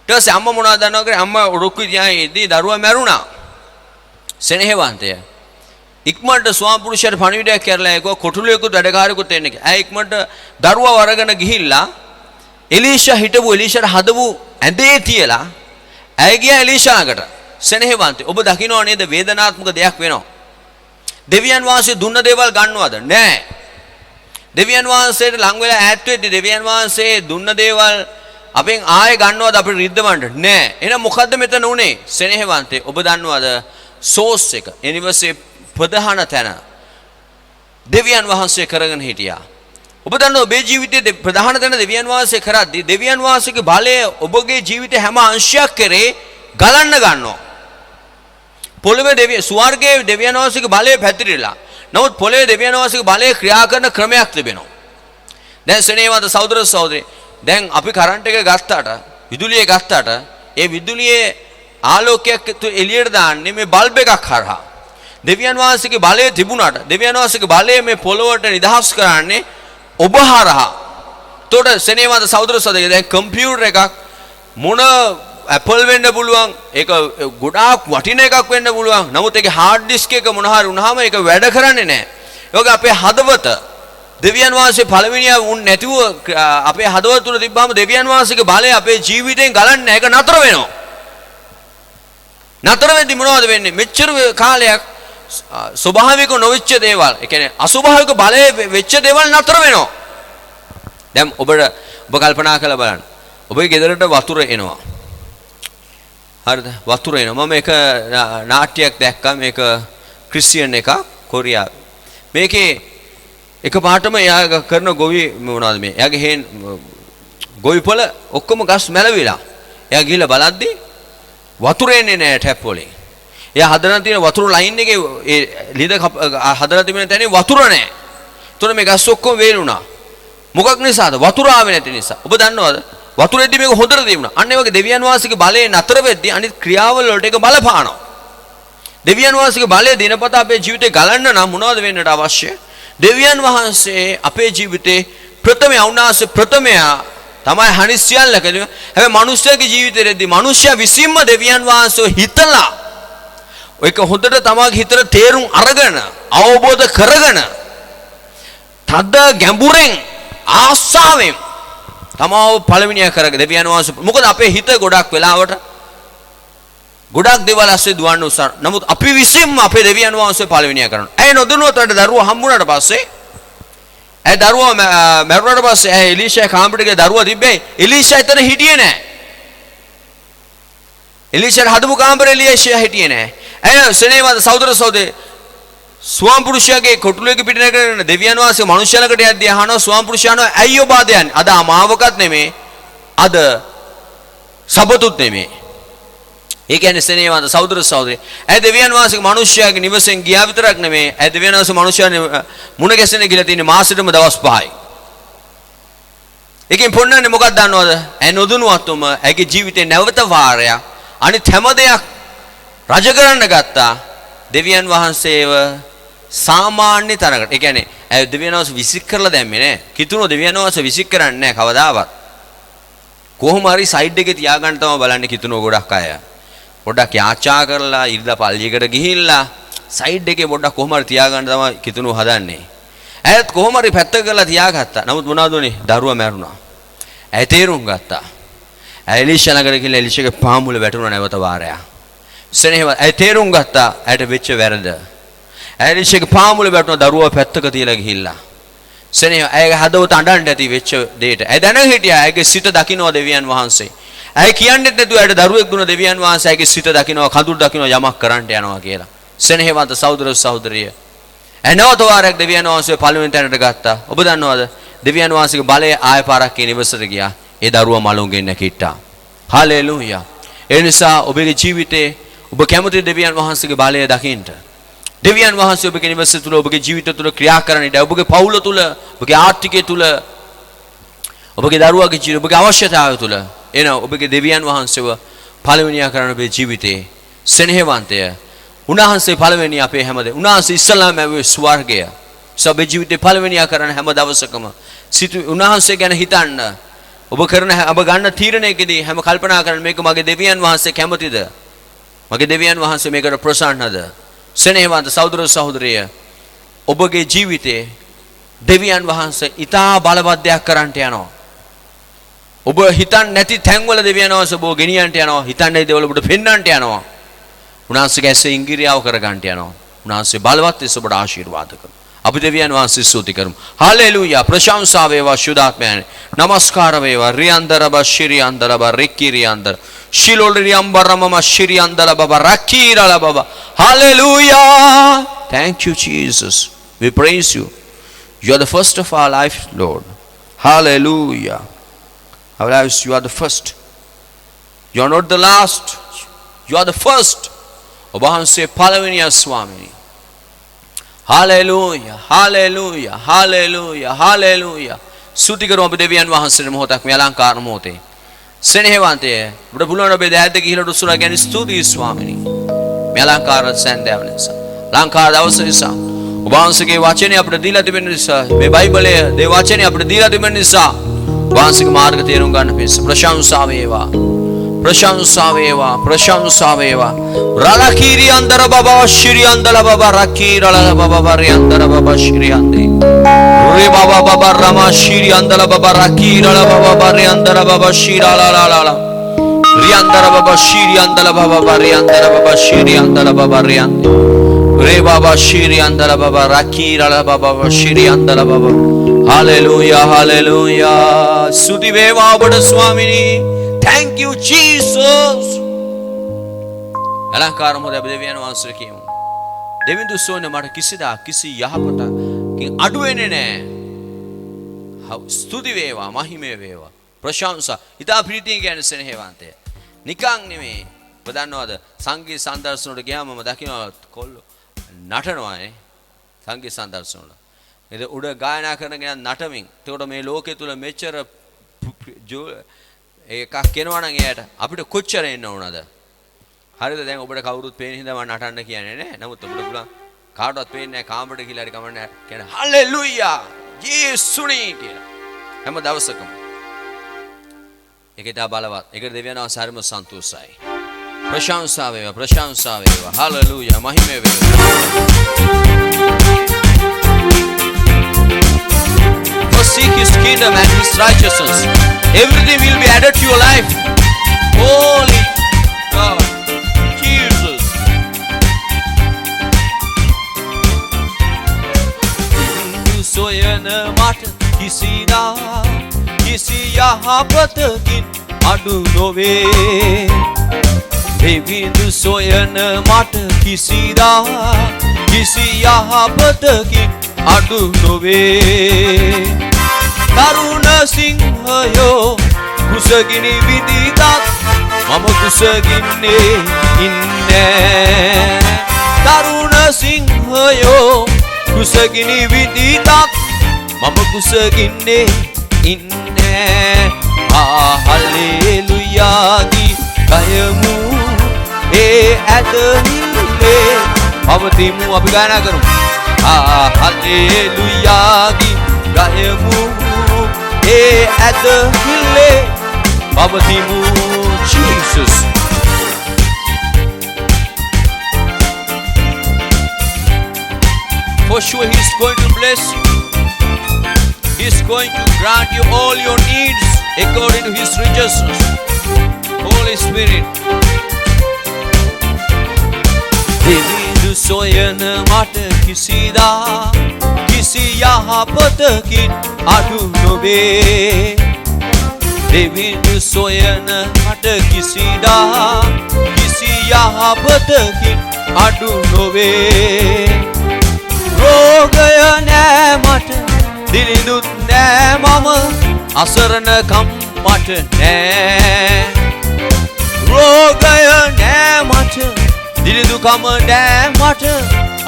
[SPEAKER 1] ඊට පස්සේ අම්මා මොනවද දන්නව කරේ අම්මා උරුක්කු තියාගෙන දරුවා මැරුණා. සෙනෙහවන්තය. ඉක්මනට ස්වාම පුරුෂයාට පණිවිඩයක් කරලා ඒක කොටුලියෙකුත් වැඩකාරයෙකුත් එන්නේ කියලා. ඇයි ඉක්මනට දරුවා වරගෙන ගිහිල්ලා එලීෂා හිටපු එලීෂාට හදපු ඇඳේ තියලා ඇය ගියා එලීෂා ළඟට. සෙනෙහවන්තය. ඔබ දකින්නව නේද වේදනාත්මක දෙයක් වෙනවා. දෙවියන් වහන්සේ දුන්න දේවල් ගන්නවද? නැහැ. දෙවියන් වහන්සේට ලං වෙලා ඈත් වෙද්දී දෙවියන් වහන්සේ දුන්න දේවල් අපෙන් ආයෙ ගන්නවද අපිට රිද්දවන්න? නැහැ. එහෙනම් මොකද්ද මෙතන උනේ? සෙනෙහවන්තේ ඔබ දන්නවද සෝස් එක යුනිවර්සිටි ප්‍රධාන තැන දෙවියන් වහන්සේ කරගෙන හිටියා. ඔබ දන්නවද ඔබේ ජීවිතයේ ප්‍රධාන තැන දෙවියන් වහන්සේ කරද්දී දෙවියන් වහන්සේගේ බලය ඔබගේ ජීවිතේ හැම අංශයක් කරේ ගලන්න ගන්නවා. පොළවේ ස්වර්ගයේ දෙවියන් වහන්සේගේ බලය පැතිරිලා නමුත් පොළවේ දෙවියන් වහන්සේගේ බලය ක්‍රියා කරන ක්‍රමයක් තිබෙනවා. දැන් සෙනෙහවන්ත සහෝදර සහෝදරි දැන් අපි කරන්ට් එක ගත්තාට විදුලිය ගත්තාට ඒ විදුලියේ ආලෝකයක් එළියට දාන්නේ මේ බල්බ් එකක් හරහා. දෙවියන් වහන්සේගේ බලය තිබුණාට දෙවියන් වහන්සේගේ බලය මේ පොළොවට නිදහස් කරන්නේ ඔබ හරහා. එතකොට සෙනෙහවන්ත සහෝදර සහෝදරි දැන් කම්පියුටර් එකක් මොන Apple වෙන්න පුළුවන් ඒක ගොඩාක් වටින එකක් වෙන්න පුළුවන්. නමුත් ඒකේ hard disk එක මොන හරි වුණාම ඒක වැඩ කරන්නේ නැහැ. ඒ වගේ අපේ හදවත දෙවියන් වහන්සේ පළවෙනිය වුන් නැතිව අපේ හදවත තුල තිබ්බාම දෙවියන් වහන්සේගේ බලය අපේ ජීවිතෙන් ගලන්නේ ඒක නතර වෙනවා. නතර වෙද්දි මොනවද වෙන්නේ? මෙච්චර කාලයක් ස්වභාවික නොවිච්ච දේවල්, ඒ කියන්නේ අස්වභාවික බලය වෙච්ච දේවල් නතර වෙනවා. දැන් ඔබ කල්පනා කරලා බලන්න. ඔබේ ගෙදරට වතුර එනවා. හරිද? වතුර එනවා. මම එක නාට්‍යයක් දැක්කා මේක ක්‍රිස්තියන් එකක් කොරියාවේ. මේකේ එක පාටම එයා කරන ගොවි මොනවද මේ? එයාගේ හේන් ගොවි පොළ ඔක්කොම ගස් මැලවිලා. එයා ගිහලා බලද්දි වතුර එන්නේ නැහැ ටැප් වලින්. එයා හදලා තියෙන වතුර ලයින් එකේ ඒ ලිද හදලා තිබෙන තැනේ වතුර නැහැ. එතකොට මේ ගස් ඔක්කොම වේලුණා. මොකක් නිසාද? වතුර ආවේ නැති නිසා. ඔබ දන්නවද? වතුරෙද්දි මේක හොඳට දිනුණා. අන්න ඒ වගේ දෙවියන් වහන්සේගේ බලය නතර වෙද්දී අනිත් ක්‍රියාවල වලට ඒක බලපානවා. දෙවියන් වහන්සේගේ බලය දිනපතා අපේ ජීවිතේ ගලන්න නම් මොනවද වෙන්නට අවශ්‍ය? දෙවියන් වහන්සේ අපේ ජීවිතේ ප්‍රථමයා උන්වහන්සේ ප්‍රථමයා තමයි හනිසියල්ලකදී. හැබැයි මිනිස්යාගේ ජීවිතේදී මිනිස්යා විසින්ම දෙවියන් වහන්සේ හිතලා ඒක හොඳට තමගේ හිතට තේරුම් අරගෙන අවබෝධ කරගෙන තද ගැඹුරෙන් ආස්සාවෙන් තමව පළවෙනිය කරගෙන දෙවියන් වහන්සේ මොකද අපේ හිත ගොඩක් වෙලාවට ගොඩක් දේවල් ඇස්සේ දුවන්න උසාර. නමුත් අපි විසින්ම අපේ දෙවියන් වහන්සේ පළවෙනිය කරනවා. ඇයි නොදන්නුවට දරුවා හම්බුනාට පස්සේ ඇයි දරුවා මැරුණාට පස්සේ ඇයි එලීෂා කාමරේට දරුවා තිබ්බේ? එලීෂා එතන හිටියේ නැහැ. එලීෂා හදපු කාමරේ එලීෂා හිටියේ නැහැ. ඇයි සෙනෙහවන්ත සහෝදර සහෝදරි ස්වාම පුරුෂයාගේ කොටුලේක පිටිනකට දෙවියන් වහන්සේ මනුෂ්‍යලකට යද්දී අහනවා ස්වාම පුරුෂයානෝ ඇයි ඔබ ආද යන්නේ? අද අමාවකත් නෙමේ. අද සබතුත් නෙමේ. ඒ කියන්නේ සෙනෙහවන්ත සහෝදර සහෝදරි ඇයි දෙවියන් වහන්සේ මනුෂ්‍යයාගේ නිවසෙන් ගියා විතරක් නෙමේ. ඇයි දෙවියන් වහන්සේ මනුෂ්‍යයාගේ මුණ ගැසෙන්න ගිහලා තියෙන්නේ මාසෙටම දවස් 5යි. ඒකෙන් පොන්නන්නේ මොකක්ද දන්නවද? ඇයි නොදුනුවත්වම ඇගේ ජීවිතේ නැවත වාරයක් අනිත් හැම දෙයක් රජ කරන්න ගත්තා. දෙවියන් වහන්සේව සාමාන්‍ය තරකට. ඒ කියන්නේ ඇයි දෙවියන් වහන්සේ විසික් කරලා දැම්මේ නෑ. කිතුනෝ දෙවියන් වහන්සේ විසික් කරන්නේ නෑ කවදාවත්. කොහොම හරි සයිඩ් එකේ තියාගන්න තමයි බලන්නේ කිතුනෝ ගොඩක් අය. පොඩ්ඩක් යාචා කරලා ඉරිදා පල්ලියකට ගිහිල්ලා සයිඩ් එකේ පොඩ්ඩක් කොහොම හරි තියාගන්න තමයි කිතුනෝ හදන්නේ. ඇයත් කොහොම හරි පැත්තක කරලා තියාගත්තා. නමුත් මොනවද උනේ? දරුවා මැරුණා. ඇය තේරුම් ගත්තා. ඇය එලීෂා ළඟට ගිහලා එලීෂාගේ පාමුල වැටුණා නැවත වාරයක්. සෙනෙහවන්ත ඇය තේරුම් ගත්තා ඇයට වෙච්ච වැරද්ද. ඇය එලීෂාගේ පාමුල වැටුණා දරුවා පැත්තක තියලා ගිහිල්ලා. සෙනෙහවන්ත ඇයගේ හදවත අඬන්න ඇති වෙච්ච දෙයට. ඇය දැන හිටියා ඇයගේ සිත දකින්නවා දෙවියන් වහන්සේ. ඇය කියන්නේත් නැතුව ඇයට දරුවෙක් දුන්න දෙවියන් වහන්සේ ඇයගේ සිත දකින්නවා කඳුළු දකින්නවා යමක් කරන්න යනවා කියලා. සෙනෙහවන්ත සහෝදර සහෝදරිය ඇය නැවත වාරයක් දෙවියන් වහන්සේ පළවෙනි තැනට ගත්තා. ඔබ දන්නවද? දෙවියන් වහන්සේගේ බලය ආය පාරක් කියන ඉවසට ගියා. ඒ දරුවා මලුන්ගෙන් නැගිට්ටා. හලෙලූයා. ඒ නිසා ඔබේ ජීවිතේ ඔබ කැමති දෙවියන් වහන්සේගේ බලය දකින්න. දෙවියන් වහන්සේ ඔබගේ නිවස තුල ඔබගේ ජීවිත තුල ක්‍රියා කරන ඉඩ ඔබගේ පවුල තුල ඔබගේ ආර්ථිකය තුල ඔබගේ දරුවාගේ ජීවිත ඔබගේ අවශ්‍යතාවය තුල එන ඔබගේ දෙවියන් වහන්සේව පළවෙනියා කරන ඔබේ ජීවිතේ සෙනෙහවන්තය උන්වහන්සේ පළවෙනිය අපේ හැමදේ උන්වහන්සේ ඉස්සලාම ආවේ ස්වර්ගය. ඔබේ ජීවිතේ පළවෙනියා කරන හැම දවසකම උන්වහන්සේ ගැන හිතන්න. ඔබ කරන ඔබ ගන්න තීරණයකදී හැම කල්පනා කරන්න මේක මගේ දෙවියන් වහන්සේ කැමතිද? මගේ දෙවියන් වහන්සේ මේකට ප්‍රසන්නද? සෙනෙහවන්ත සහෝදර සහෝදරිය ඔබගේ ජීවිතේ දෙවියන් වහන්සේ ඊටා බලවත් දෙයක් කරන්නට යනවා. ඔබ හිතන්නේ නැති තැන්වල දෙවියන් වහන්සේ ඔබ ගෙනියන්නට යනවා. හිතන්නේ නැති දේවල් ඔබට පෙන්වන්නට යනවා. උන්වහන්සේගේ ඇසේ ඉංගිරියාව කරගන්නට යනවා. උන්වහන්සේ බලවත් ලෙස ඔබට ආශිර්වාද කරනවා. අපි දෙවියන් වහන්සේ ස්තුති කරමු. හලෙලූයා. ප්‍රශංසා වේවා ශුද්ධාත්මයන්. නමස්කාර වේවා. රියන්දරබ ශිරියන්දරබ රිකිරියන්දර. ශිලොලියම්බරමම ශිරියන්දරබ රකිරලබ. Hallelujah. Thank you, Jesus. We praise you. You are the first of our life, Lord. Hallelujah. Our lives, you are the first. You are not the last. You are the first. ඔබ වහන්සේ පළවෙනිය ස්වාමීනි. Hallelujah, hallelujah, hallelujah, hallelujah. සුති කරමු අපි දෙවියන් වහන්සේට මොහොතක් මේ අලංකාර මොහොතේ. සෙනෙහවන්තය ඔබට පුළුවන් ඔබේ දෑද්ද ගිහිලා රුසුලා ගැන ස්තුතියි ස්වාමිනී. මේ අලංකාර සැන්දෑව නිසා. අලංකාර දවස නිසා. ඔබ වහන්සේගේ වචනය අපිට දීලා තිබෙන නිසා මේ බයිබලය දේ වචනය අපිට දීලා තිබෙන නිසා වහන්සේගේ මාර්ග තේරුම් ගන්න පිණිස ප්‍රශංසා වේවා. प्रशंसा वेवा प्रशंसा वेवा रालाकीरी अंदर बाबा श्री अंदर बाबा राकी राला बाबा रे अंदर बाबा श्री अंदे रे बाबा बाबा रमा श्री अंदर बाबा राकी राला बाबा रे अंदर बाबा श्री राला ला ला रे अंदर बाबा श्री अंदर बाबा रे अंदर बाबा श्री अंदर बाबा रे अंदे रे बाबा श्री अंदर बाबा राकी राला बाबा श्री अंदर बाबा हालेलुया हालेलुया स्तुति वेवा बड़ स्वामिनी. Thank you Jesus. අලංකාර මොහොතේ අපි දෙවියන් වහන්සේට කියමු. දෙවිඳු සෝනේ මට කිසිදා කිසි යහපතකින් අඩු වෙන්නේ නැහැ. ස්තුති වේවා මහිමය වේවා ප්‍රශංසා. ඊතා ප්‍රීතිය කියන්නේ සෙනෙහවන්තය. නිකන් නෙමෙයි. ඔබ දන්නවද සංගීත සම්දර්ශන වලට ගියාම මම දකිනවා කොල්ලෝ නටනවානේ සංගීත සම්දර්ශන වල. ඒක උඩ ගායනා කරන කෙනා නටමින්. ඒකට මේ ලෝකයේ තුල මෙච්චර එකක් කෙනවා නම් එයාට අපිට කොච්චර එන්න ඕනද? හරිද? දැන් ඔබට කවුරුත් පේන හින්දා මම නටන්න කියන්නේ නැහැ. නමුත් ඔබට පුළුවන් කාටවත් පේන්නේ නැහැ කාමරට ගිහලා හරි කමන්නේ කියන්නේ හලෙලුයා ජේසුනි කියලා. හැම දවසකම. ඒක ඉතා බලවත්. ඒකට දෙවියන් වහන්සේ හරිම සන්තෝෂයි. ප්‍රශංසා වේවා ප්‍රශංසා වේවා. හලෙලුයා මහිමය වේවා. Seek his kingdom and his righteousness. Everything will be added to your life. Holy God, Jesus. Soyana mata kisida kisi yahapatakin adu nove. Devindu soyana mata kisida kisi yahapatakin adu nove. තරුණ සිංහයෝ කුසගිනි විදිතත් මම කුසගින්නේ ඉන්නේ. තරුණ සිංහයෝ කුසගිනි විදිතත් මම කුසගින්නේ ඉන්නේ. හල්ලෙලුයා ගයමු ඒ ඇතනිල්ලේ පවතිමු. අපි ගායනා කරමු. හල්ලෙලුයා ගයමු at the hill Babatimu Jesus. For sure he's going to bless you. He's going to grant you all your needs according to his riches. Holy Spirit. Devindu soyana mata kisida kisi yahapatakin adu nobe. Devindu soyana mata kisida kisi yahapatakin adu nobe. Rogaya ne mata dilindut ne mama asarana kam mata ne. Rogaya ne mata dilindu kam ne mata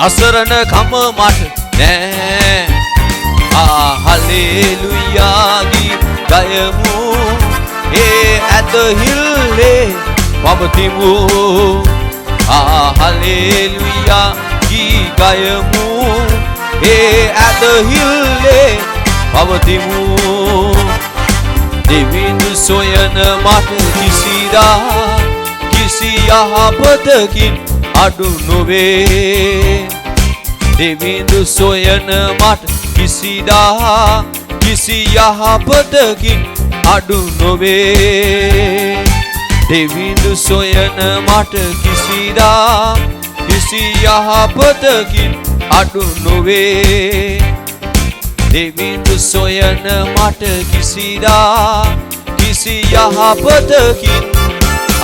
[SPEAKER 1] asarana kam mata ne. Hallelujah gayamu at the hill pabatimu. Hallelujah gayamu at the hill pabatimu. Devindu soyana mata kisida kisi yahapatakin adu nove. Devindu soyana mata kisida kisi yahapatakin adu nove. Devindu soyana mata kisida kisi yahapatakin adu nove. Devindu soyana mata kisida kisi yahapatakin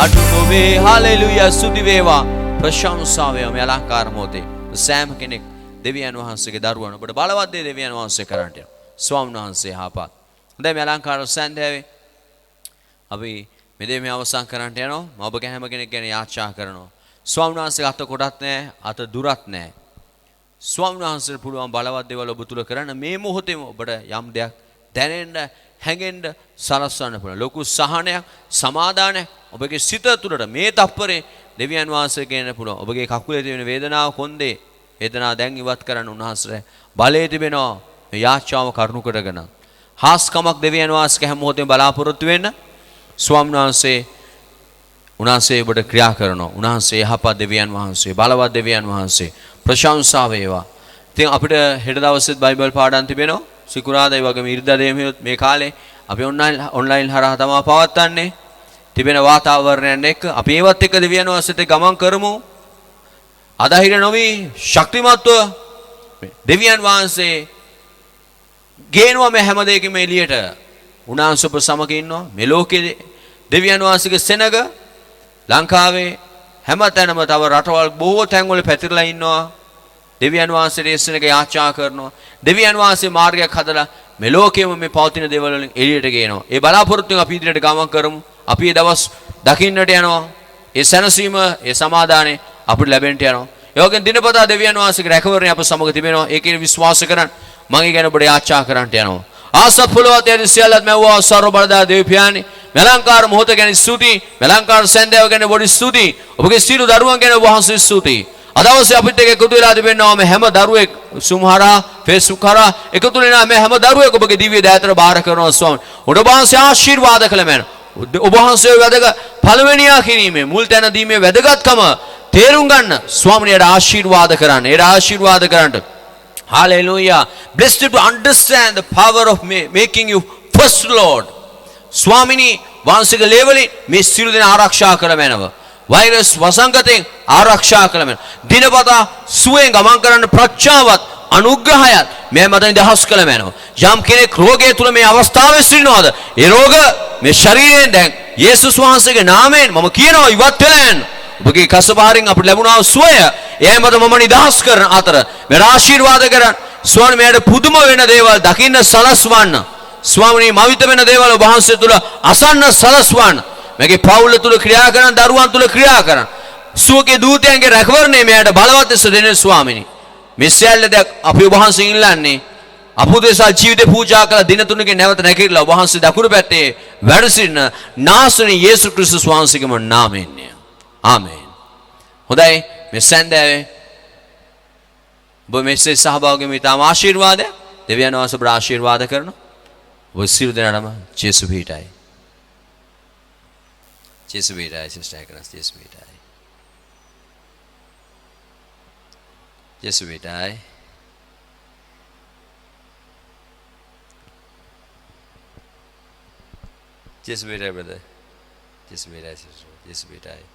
[SPEAKER 1] adu nove. Hallelujah සුදි වේවා ප්‍රශංසා වේවා. මේ අලංකාර මොහොතේ සෑම කෙනෙක් දෙවියන් වහන්සේගේ දරුවන් ඔබට බලවත් දේ දෙවියන් වහන්සේ කරන්නට යනවා. ස්වාමීන් වහන්සේ හාපත්. හොඳයි මේ අලංකාර සැන්දෑවේ අපි මේ දේ මේ අවසන් කරන්නට යනවා. මම ඔබ හැම කෙනෙක් ගැන යාචනා කරනවා. ස්වාමීන් වහන්සේගේ අත කොටත් නැහැ, අත දුරත් නැහැ. ස්වාමීන් වහන්සේට පුළුවන් බලවත් දේවල් ඔබ තුල කරන්න මේ මොහොතේම ඔබට යම් දෙයක් දැනෙන්න හැඟෙන්න සලස්වන්න පුළුවන්. ලොකු සහනයක් සමාදානයක් ඔබගේ සිත තුළට මේ තප්පරේ දෙවියන් වහන්සේ කියන පුළුවන්. ඔබගේ කකුලේ තියෙන වේදනාව කොන්දේ වේදනාව දැන් ඉවත් කරන්න උන්වහන්සේ බලයේ තිබෙනවා. මේ යාච්ඡාව කරුණු කරගෙන හාස්කමක් දෙවියන් වහන්සේ හැම මොහොතේම බලාපොරොත්තු වෙන්න ස්වාමීන් වහන්සේ උන්වහන්සේ ඔබට ක්‍රියා කරනවා. උන්වහන්සේ යහපත් දෙවියන් වහන්සේ බලවත් දෙවියන් වහන්සේ ප්‍රශංසා වේවා. ඉතින් අපිට හෙට දවසෙත් බයිබල් පාඩම් තිබෙනවා. සිකුරාදා ඒ වගේම ඉරිදා දෙමියොත් මේ කාලේ අපි ඔන්ලයින් හරහා තමයි පවත්වන්නේ. තිබෙන වාතාවරණයන් එක්ක අපි ඒවත් එක්ක දෙවියන් වහන්සේට ගමන් කරමු. අධෛර්ය නොවි ශක්තිමත්ව දෙවියන් වහන්සේ ගේනවා මේ හැම දෙයකම එළියට. උන්වහන්සේ ඔබ සමග ඉන්නවා. මේ ලෝකයේ දෙවියන් වහන්සේගේ සෙනග ලංකාවේ හැමතැනම තව රටවල් බොහෝ තැන්වල පැතිරලා ඉන්නවා. දෙවියන් වහන්සේට එස්සනක යාචනා කරනවා. දෙවියන් වහන්සේ මාර්ගයක් හදලා මේ ලෝකෙම මේ පවතින දේවල් වලින් එළියට ගේනවා. ඒ බලාපොරොත්තුෙන් අපි ඉදිරියට ගමන් කරමු. අපි මේ දවස් දකින්නට යනවා. ඒ සැනසීම, ඒ සමාදානය අපිට ලැබෙන්න යනවා. ඒ වගේම දිනපතා දෙවියන් වහන්සේගේ රැකවරණය අප සමග තිබෙනවා. ඒකේ විශ්වාස කරන් මගේ ගැන ඔබට යාචනා කරන්නට යනවා. ආසත් පුලවත් යටි සියල්ලත් මැව්වා සර්ව බලදා දෙවියන් මෙලංකාර මොහොත ගැන ස්තුතියි. මෙලංකාර සැන්දෑව ගැන බොඩි ස්තුතියි. ඔබගේ සියලු දරුවන් ගැන වහන්සේ ස්තුතියි. අදවසේ අපිට එක එකතු වෙලා තිබෙනවා මේ හැම දරුවෙක් සුම්හරා Facebook හරහා එකතු වෙනා මේ හැම දරුවෙක් ඔබගේ දිව්‍ය දයාතර බාර කරනවා ස්වාමී. ඔබ වහන්සේ ආශිර්වාද කළ මැන. ඔබ වහන්සේ වැදගත් පළවෙනියා කිරීමේ මුල් තැන දීමේ වැදගත්කම තේරුම් ගන්න ස්වාමීන් ආශිර්වාද කරන්න. ඒ ආශිර්වාද කරන්න. Hallelujah. Blessed to understand the power of making you first Lord. ස්වාමිනී වහන්සේගේ ලේවලින් මේ සියලු දෙනා ආරක්ෂා කළ මැනව. වෛරස් වසංගතෙන් ආරක්ෂා කළ මැනව. දිනපතා සුවයෙන් ගමන් කරන්න ප්‍රඥාවත් අනුග්‍රහයත් මේ මත නිදහස් කළ මැනව. යම් කෙනෙක් රෝගය තුල මේ අවස්ථාවේ සිටිනවාද? ඒ රෝග මේ ශරීරයෙන් දැන් යේසුස් වහන්සේගේ නාමයෙන් මම කියනවා ඉවත් වෙලා යන්න. ඔබගේ කසබාරින් අපිට ලැබුණා සුවය. ඒ මත මම නිදහස් කරන අතර මේ ආශිර්වාද කරන් ස්වාමී මේට පුදුම වෙන දේවල් දකින්න සලස්වන්න. ස්වාමීනි මවිත වෙන දේවල් වහන්සේ තුල අසන්න සලස්වන්න. මගේ පවුල තුල ක්‍රියා කරන දරුවන් තුල ක්‍රියා කරන සුවගේ දූතයන්ගේ රැකවරණය මෙයට බලවත් ලෙස දෙන ස්වාමීනි. මේ සියල්ල දෙයක් අපි වහන්සේ ඉල්ලන්නේ අපුදේශා ජීවිතේ පූජා කළ දින තුනකින් නැවත නැගිටලා වහන්සේ දකුණු පැත්තේ වැඩ සිටින නාසරේ යේසුස් ක්‍රිස්තුස් වහන්සේගේම නාමයෙන්. ආමේන්. හොඳයි මේ සැන්දෑවේ ඔබ මෙසේ සහභාගී වෙමින් තාම ආශිර්වාදය දෙවියන් වහන්සේ ඔබට ආශිර්වාද කරනවා. ඔබ සියලු දෙනාටම ජේසු පිටයි. ජේසු පිටයි සිස්ටර් කරස් ජේසු පිටයි. ජේසු පිටයි. ජේසු පිටයි බ්‍රදර්. ජේසු පිටයි සිස්ටර්. ජේසු පිටයි.